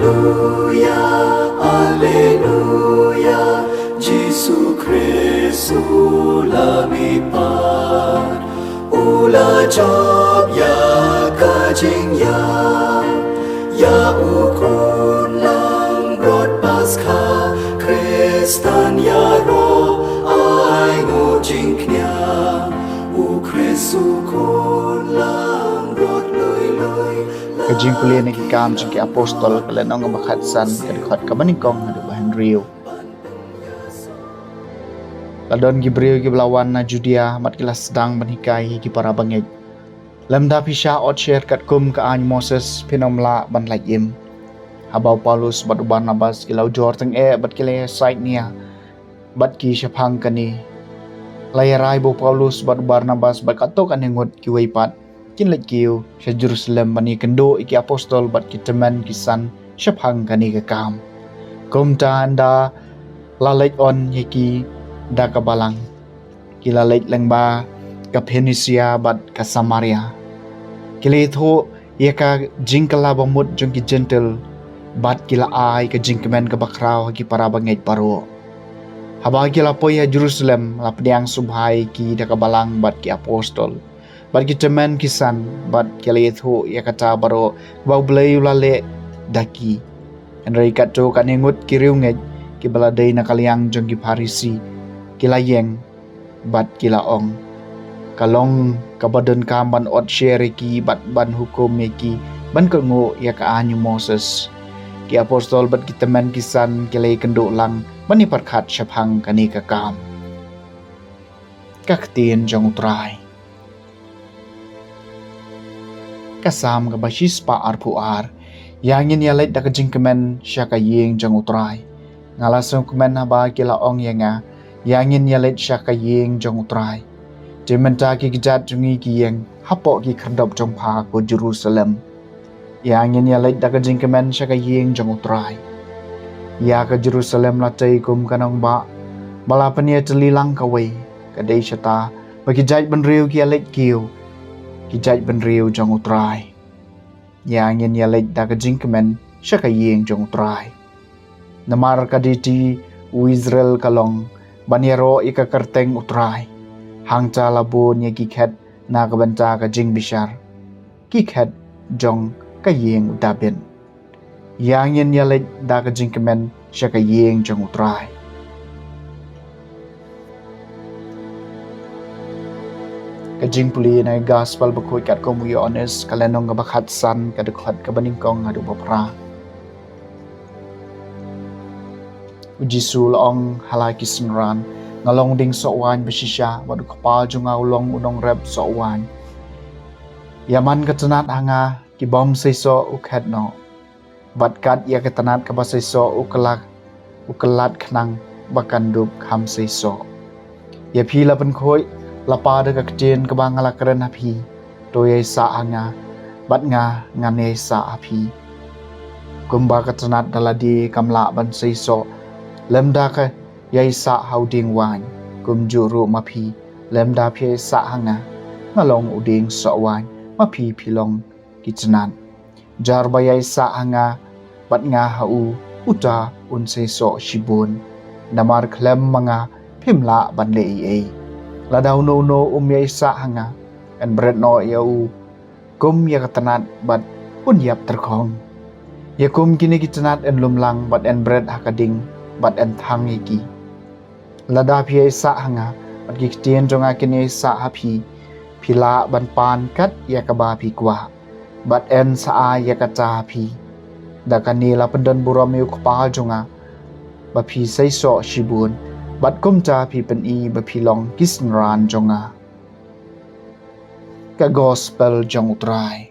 Alleluia, Alleluia, Jesu Kristus lamipat, ula job ya kajing ya ukun lang rod Paskah, Kristan ya ro ai ngujing knya, u Kristus kun lang rod lui Kajing kuliah ni kam jengki apostol kalian ang makhatsan kadikot kabaningkong hadu bahan riu. Ladon gibriu giblawan na Judea mat kila sedang bernikai ki para bangit. Lemda pisah ot share kat kum ka an Moses pinomla ban laim. Habau Paulus bat Barnabas kilau jor teng bat kila site nia bat ki syapang kani. Layarai bo Paulus bat Barnabas bat katok an ngut ki weipat. Kin let kiu sa Jerusalem bani kendo iki apostol bat kiteman kisan syapang kani kekam. Kumta anda lalait on yaki da kabalang. Kilalait lang ba ka Phoenicia bat ka Samaria. Kilitho yaka jingkala bamut jong ki gentle bat kila ay ka jingkemen ka bakraw ki para bangit paro. Haba kila po ya Jerusalem lapdiang subhay ki da kabalang bat ki apostol. Bat kita men kisan bat kilitho ya kata baro bau blay ulale daki enrai kato kaningut kiriunget kibaladai nakaliang jong ki Parisi kilayeng bat kilaong kalong kabadon kamban ot share ki bat ban hukum ki ban kengo ya kaanyu Moses ki apostol bat kita men kisan kilay kendo lang bani parkhat syapang kani kakam kaktin jong utray kasam ka basis pa arpuar yangin yalit da kajing kemen sya ka yeng jang utray ngalasong kemen haba kila ong yenga yangin yalit sya ka yeng jang utray jementa ki gijat jungi ki yeng hapo ki kerdop jong pa ko Jerusalem yangin yalit da kajing kemen sya ka yeng jang utray ya ka Jerusalem latay kum kanong ba balapan ya telilang kaway kadai syata bagijat benriu ki yalit kiu kijaj benriu jong utray. Yangin yalit da kajing kemen sya ka yeng jong utray. Namar kaditi u Israel kalong banyero ika kerteng utray. Hangca labon ya kikhet na kabanta kajing bishar. Kikhet jong ka yeng udabin. Yangin yalit da kajing kemen sya ka yeng jong utray. Kajing puli na gospel bakoy kat ko muyo honest kalenong ngabakhat san kadekhat kabaningkong adu bapra. Ujisul ong halaki senran ngalong ding sowan besisya wadu kapal jung ulong unong rep sowan. Yaman katanat hanga kibom seso ukhet no. Batkat ya katanat kabaseso ukelat khnang bakanduk ham seso. Ya pila penkoy lapa de kakjen ke bangala keren api toye sa anga bat nga ngane sa api kumba katanat daladi kamla ban seiso lemda ka yai sa hauding wan kum juru mapi lemda pye sa hanga ngalong uding so wan mapi pilong kitnat jar bayai sa hanga bat nga hau uta un seiso shibun namar klem mga pimla ban lei Ladaw no umyay sa hanga and bread no yau kum ya katanat bat unyap terkong ya kum kini kitanat en lumlang bat en bread hakading bat en thang iki lada piyay sa hanga bat kiktian jonga kini sa hapi pila ban pan kat ya kabapi kwa bat en sa ya kata hapi da kanila pendan buram yu kapal jonga bapi saiso shibun bat kumta pi pen I bapilong kisnran jonga ka gospel jong utray